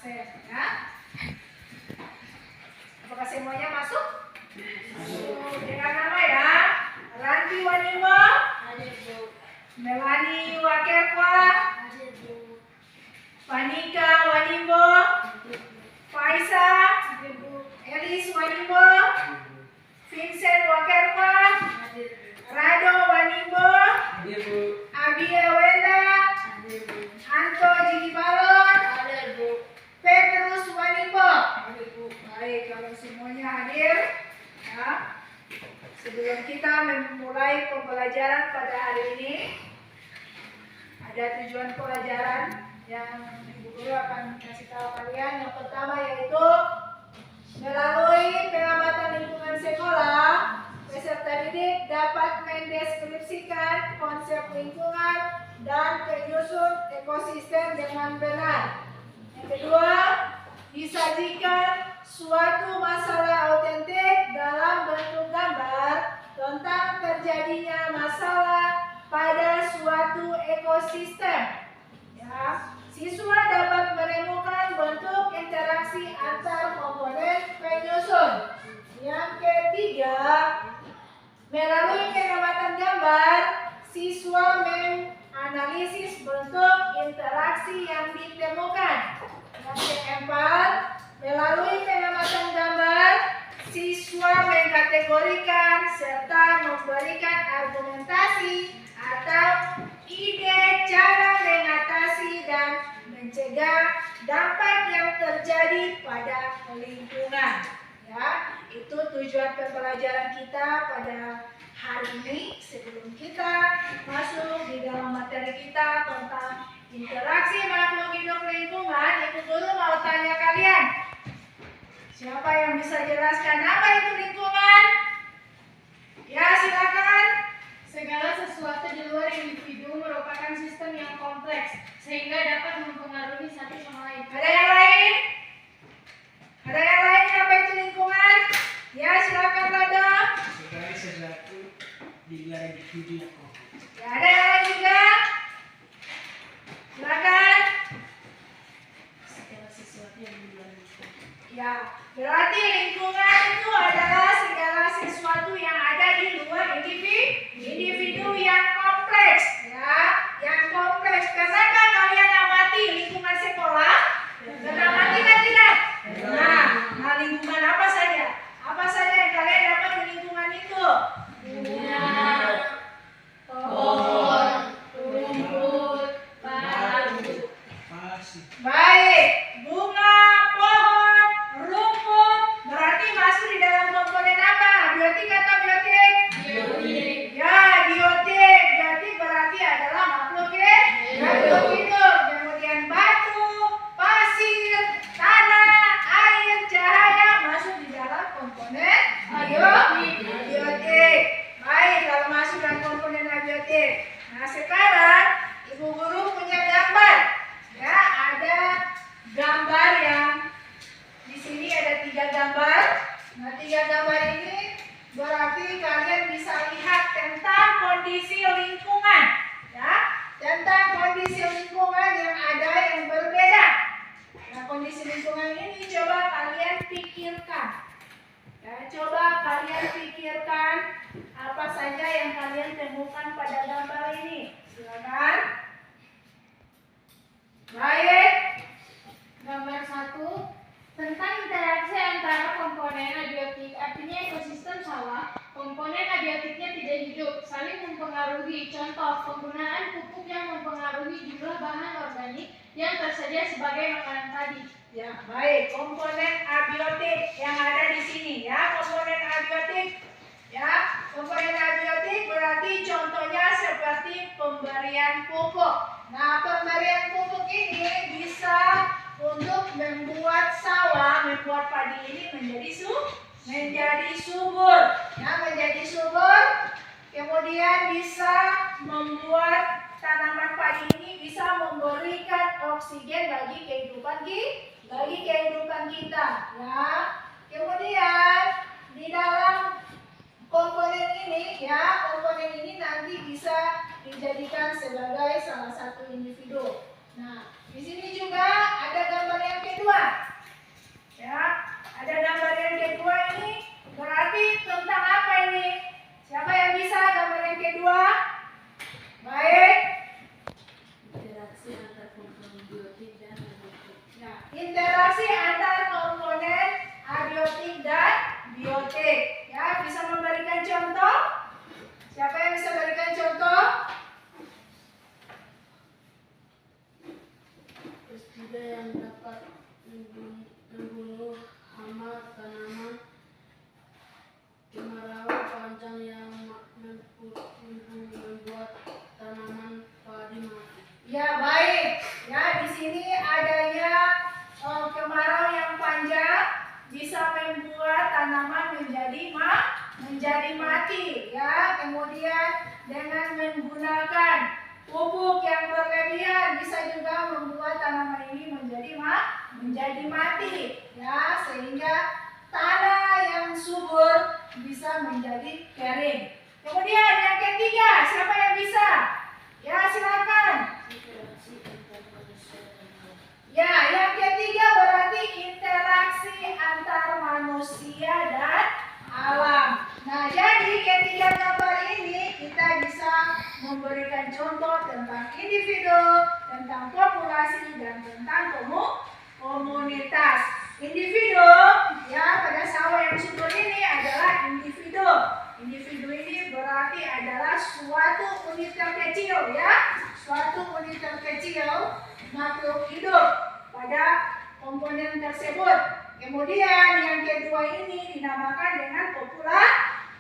absen ya. Apakah semuanya masuk? Masuk. Dengan nama ya. Ranti Wanimo. Hadir, Bu. Melani Wakerwa. Hadir, Bu. Panika Wanimo. Faisa. Hadir, Bu. Elis Wanimo. Vincent Wakerwa. Hadir, Bu. Rado Wanimo. Hadir, Bu. Abia Wenda. Hadir, Bu. Anto Jigibalon. Hadir, Bu. Petrus Wanimo. Hadir, Bu. Baik, kalau semuanya hadir ya. Sebelum kita memulai pembelajaran pada hari ini, ada tujuan pelajaran yang Ibu Guru akan kasih tahu kalian. Yang pertama yaitu melalui pengamatan lingkungan sekolah, peserta didik dapat mendeskripsikan konsep lingkungan dan penyusun ekosistem dengan benar. Yang kedua, disajikan suatu masalah autentik dalam bentuk gambar tentang terjadinya masalah pada suatu ekosistem. Ya, siswa dapat menemukan bentuk interaksi antar komponen penyusun. Yang ketiga, melalui pengamatan gambar, siswa menganalisis bentuk interaksi yang ditemukan. Yang keempat, melalui pengamatan gambar, siswa mengkategorikan serta memberikan argumentasi atau ide cara mengatasi dan mencegah dampak yang terjadi pada lingkungan. Ya, itu tujuan pembelajaran kita pada hari ini. Sebelum kita masuk di dalam materi kita tentang interaksi makhluk hidup lingkungan, Ibu Guru mau tanya kalian. Siapa yang bisa jelaskan apa itu lingkungan? Ya, silakan. Segala sesuatu di luar individu merupakan sistem yang kompleks sehingga dapat mempengaruhi satu sama lain. Ada yang lain? Ada yang lain apa itu lingkungan? Ya, silakan Rada. Segala sesuatu di luar individu yang kompleks. Ya, ada yang lain juga? Silakan. Segala sesuatu yang di luar individu. Ya, berarti lingkungan itu adalah segala sesuatu yang ada di luar individu yang kompleks, ya, yang kompleks. Pernahkah kalian amati lingkungan sekolah? Pernah amati kan tidak? Nah, lingkungan apa saja? Apa saja yang kalian dapat di lingkungan itu? Bunga, pohon, rumput, batu. Pasir. Baik, bunga, pohon, rumput, berarti masuk di dalam komponen apa? Biotik atau biotik? Biotik. Ya, biotik. Biotik berarti adalah makhluk hidup. Kemudian batu, pasir, tanah, air, cahaya masuk di dalam komponen abiotik. Baik, kalau masuk dalam komponen abiotik. Nah, sekarang Ibu Guru punya gambar. Ya, ada gambar yang di sini ada 3 gambar. Nah, 3 gambar ini berarti kalian bisa lihat tentang kondisi lingkungan, ya, tentang kondisi lingkungan yang ada yang berbeda. Nah, kondisi lingkungan ini coba kalian pikirkan. Ya, coba kalian pikirkan apa saja yang kalian temukan pada gambar ini. Silakan. Baik. Gambar 1 tentang interaksi antara komponen abiotik, artinya ekosistem sawah. Komponen abiotiknya tidak hidup, saling mempengaruhi. Contoh, penggunaan pupuk yang mempengaruhi jumlah bahan organik yang tersedia sebagai makanan tadi. Ya, baik. Komponen abiotik yang ada di sini, ya. Komponen abiotik, ya. Komponen abiotik berarti contohnya seperti pemberian pupuk. Nah, pemberian pupuk ini bisa untuk membuat sawah, membuat padi ini menjadi subur, ya, menjadi subur. Kemudian bisa membuat tanaman padi ini bisa memberikan oksigen bagi kehidupan kita, ya. Kemudian di dalam komponen ini, ya, komponen ini nanti bisa dijadikan sebagai salah satu individu. Nah, di sini juga ada gambar yang kedua. Ya, ada gambar yang kedua ini berarti tentang apa ini? Siapa yang bisa gambar yang kedua? Baik. Interaksi antar komponen biotik dan abiotik. Nah, interaksi antar komponen abiotik dan biotik. Ya, bisa memberikan contoh? Siapa yang bisa berikan contoh? Pestisida yang dapat membunuh hama tanaman, kemarau panjang yang membuat tanaman padi mati. Ya, baik. Ya, di sini adanya kemarau yang panjang bisa membuat tanaman menjadi mati. Ya, kemudian dengan menggunakan pupuk yang berlebihan bisa juga membuat tanaman ini menjadi mati. Ya, sehingga tanah yang subur bisa menjadi kering. Kemudian yang ketiga, siapa yang bisa? Ya, silakan. Interaksi antar manusia dan alam. Ya, yang ketiga berarti interaksi antar manusia dan alam. Nah, jadi ketiga gambar ini kita bisa memberikan contoh tentang individu, tentang populasi, dan tentang komunitas. Individu, ya pada sawah yang subur ini adalah individu. Individu ini berarti adalah suatu unit terkecil, ya, suatu unit terkecil makhluk hidup pada komponen tersebut. Kemudian yang kedua ini dinamakan dengan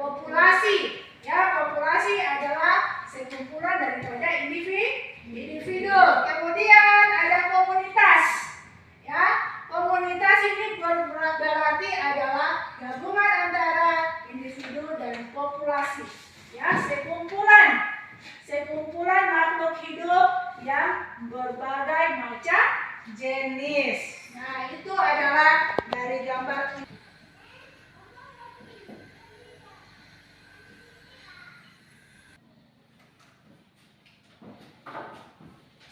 populasi. Ya, populasi adalah sekumpulan daripada individu. Kemudian ada komunitas. Ya, komunitas ini berarti adalah gabungan antara individu dan populasi. Ya, sekumpulan makhluk hidup yang berbagai macam jenis. Nah, itu adalah dari gambar ini.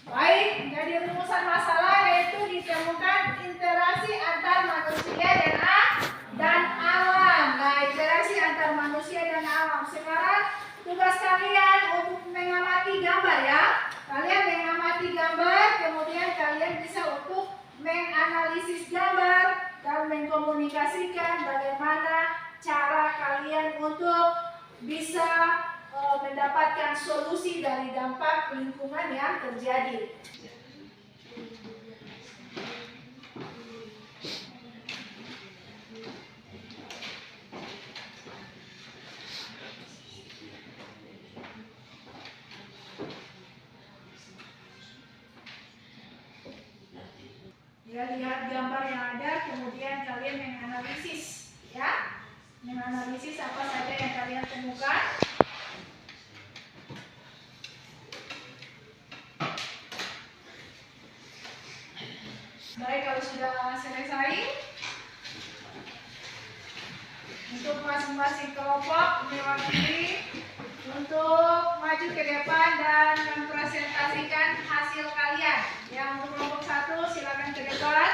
Baik, jadi rumusan masalah yaitu ditemukan interaksi antar manusia dan alam. Nah, interaksi antar manusia dan alam. Sekarang tugas kalian untuk mengamati gambar, ya. Kalian mengamati gambar, kemudian kalian bisa untuk menganalisis gambar dan mengkomunikasikan bagaimana cara kalian untuk bisa mendapatkan solusi dari dampak lingkungan yang terjadi. Ya, lihat gambar yang ada, kemudian kalian menganalisis, ya, menganalisis apa saja yang kalian temukan. Baik, kalau sudah selesai, untuk masing-masing kelompok mewakili untuk maju ke depan dan mempresentasikan hasil kalian. Yang untuk kelompok 1 silakan ke depan.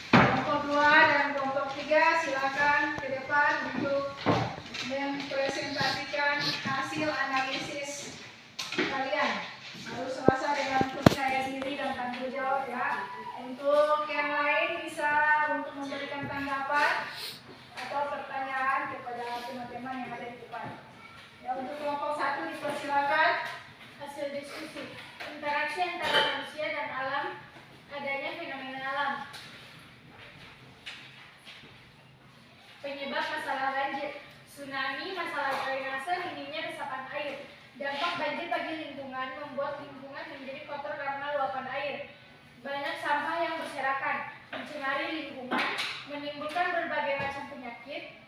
Kelompok 2 dan kelompok 3 silakan ke depan untuk mempresentasikan hasil analisis kalian. Harus selesai dengan percaya diri dan tanggung jawab, ya. Untuk yang lain bisa untuk memberikan tanggapan atau pertanyaan kepada teman-teman yang ada di depan. Ya, untuk kelompok 1 dipersilakan. Hasil diskusi. Interaksi antara manusia dan alam, adanya fenomena alam. Penyebab masalah banjir, tsunami, masalah drainase, minimnya resapan air. Dampak banjir bagi lingkungan membuat lingkungan menjadi kotor karena luapan air. Banyak sampah yang berserakan, mencemari lingkungan, menimbulkan berbagai macam penyakit.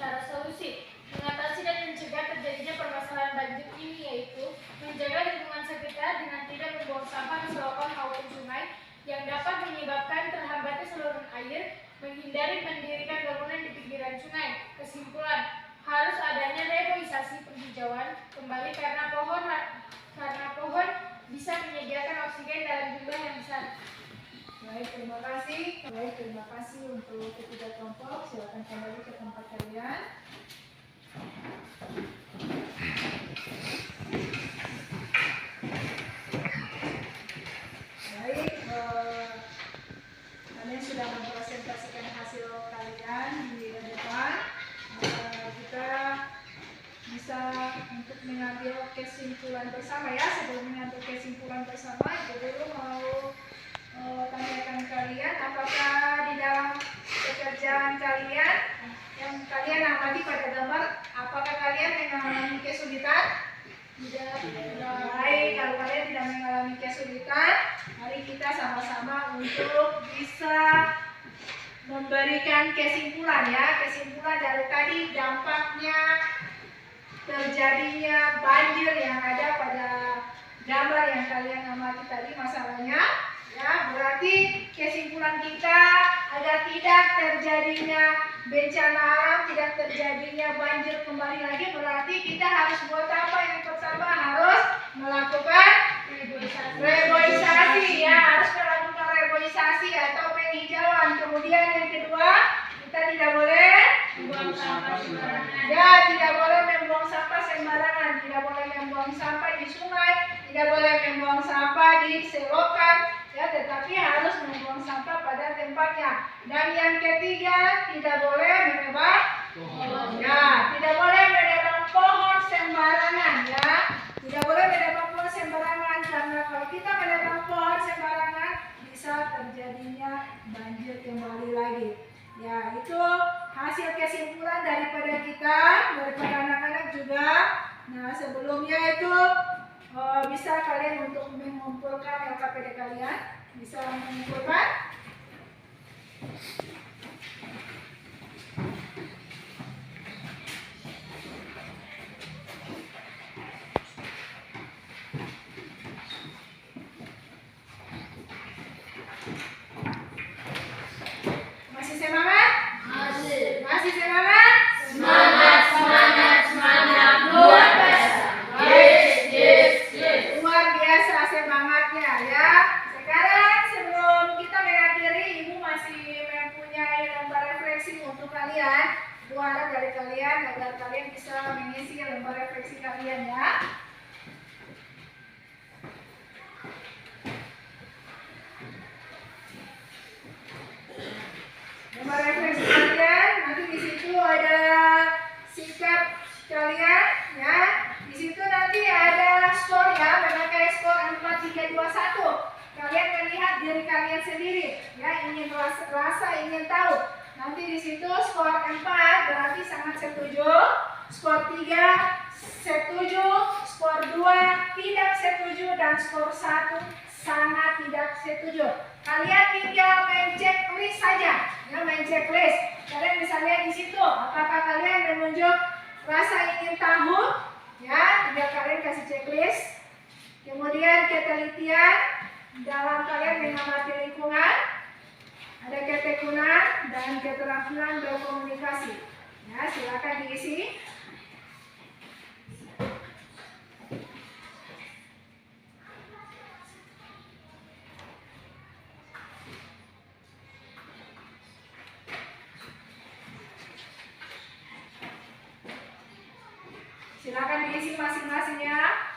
Cara solusi mengatasi dan mencegah terjadinya permasalahan banjir ini yaitu menjaga lingkungan sekitar dengan tidak membuang sampah ke selokan maupun sungai yang dapat menyebabkan terhambatnya saluran air, menghindari mendirikan bangunan di pinggiran sungai. Kesimpulan, Harus adanya reboisasi penghijauan kembali karena pohon bisa menyediakan oksigen dalam jumlah yang besar. Baik, terima kasih untuk ketiga kelompok. Silakan kembali ke tempat kalian. Baik, kalian sudah mempresentasikan hasil kalian di depan. Kita bisa untuk mengambil kesimpulan bersama ya. Sebelum mengambil kesimpulan bersama, Ibu Guru mau tanyakan kalian apakah di dalam pekerjaan kalian yang kalian amati pada gambar, apakah kalian mengalami kesulitan? Tidak. Baik, kalau kalian tidak mengalami kesulitan, mari kita sama-sama untuk bisa memberikan kesimpulan ya. Kesimpulan dari tadi dampaknya terjadinya banjir yang ada pada gambar yang kalian amati tadi masalahnya. Ya, berarti kesimpulan kita agar tidak terjadinya bencana alam, tidak terjadinya banjir kembali lagi, berarti kita harus buat apa? Yang pertama harus melakukan reboisasi ya, harus melakukan reboisasi atau penghijauan. Kemudian yang kedua, kita tidak boleh Membuang sampah sembarangan. ya, tidak boleh membuang sampah sembarangan, tidak boleh membuang sampah di sungai, tidak boleh membuang sampah di selokan, ya, tetapi harus membuang sampah pada tempatnya. Dan yang ketiga, tidak boleh menebang ya, tidak boleh menebang pohon sembarangan ya, tidak boleh menebang pohon sembarangan karena kalau kita menebang pohon sembarangan bisa terjadinya banjir kembali lagi. Ya, itu hasil kesimpulan daripada kita, daripada anak-anak juga. Nah, sebelumnya itu bisa kalian untuk mengumpulkan LKPD kalian, bisa mengumpulkan. Masih semangat? Masih semangat? Luar biasa semangatnya ya. Sekarang sebelum kita mengakhiri, Ibu masih mempunyai lembar refleksi untuk kalian. Ibu harap dari kalian agar kalian bisa mengisi lembar refleksi kalian ya. Lembar refleksi kalian, nanti di situ ada sikap kalian ya. Di situ nanti ada skor ya, memakai skor 4, 3, 2, 1. Kalian melihat diri kalian sendiri ya, ingin rasa ingin tahu. Nanti di situ skor 4 berarti sangat setuju, skor 3 setuju, skor 2 tidak setuju, dan skor 1 sangat tidak setuju. Kalian tinggal main checklist saja, ya, main checklist. Kalian bisa lihat di situ apakah kalian menunjuk rasa ingin tahu, ya, tinggal kalian kasih checklist. Kemudian ketelitian dalam kalian mengamati lingkungan, ada ketekunan dan keterampilan berkomunikasi. Ya, silakan diisi. Silakan diisi masing-masingnya.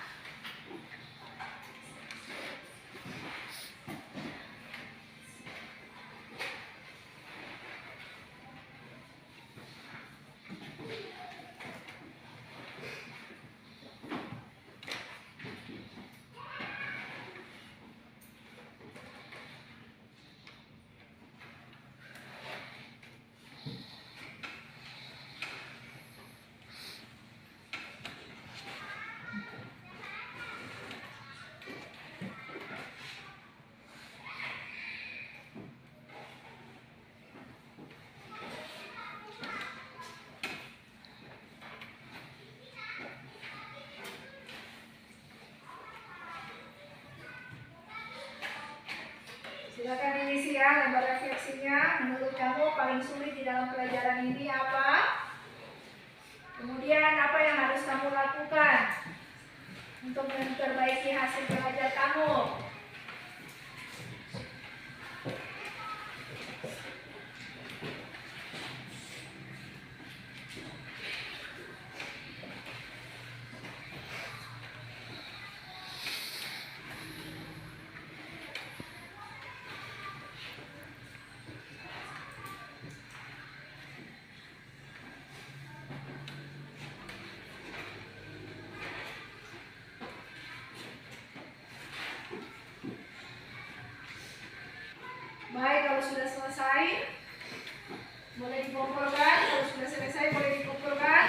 Silakan diisi ya lembar refleksinya. Menurut kamu paling sulit di dalam pelajaran ini apa? Kemudian apa yang harus kamu lakukan untuk memperbaiki hasil belajar kamu? Baik, kalau sudah selesai, boleh dikumpulkan. Kalau sudah selesai, boleh dikumpulkan.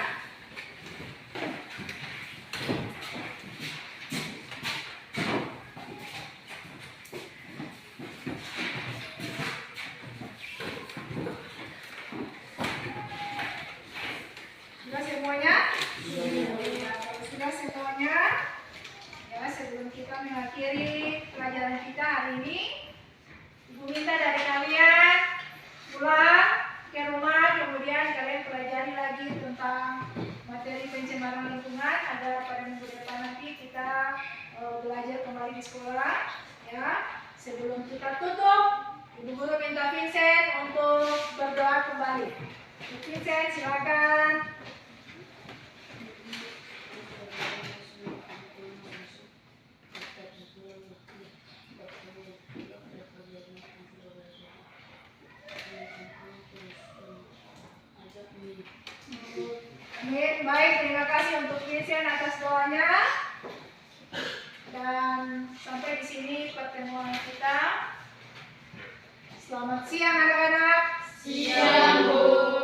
Sudah semuanya? Ya, kalau sudah semuanya, ya sebelum kita mengakhiri pelajaran kita hari ini, Ibu minta dari kalian pulang ke rumah, kemudian kalian pelajari lagi tentang materi pencemaran lingkungan agar pada minggu depan nanti kita belajar kembali di sekolah. Ya, sebelum kita tutup, Ibu Guru minta Vincent untuk berdoa kembali. Vincent, silakan. Amin. Baik, terima kasih untuk Vincent atas doanya. Dan sampai di sini pertemuan kita. Selamat siang anak-anak. Siang, Bu.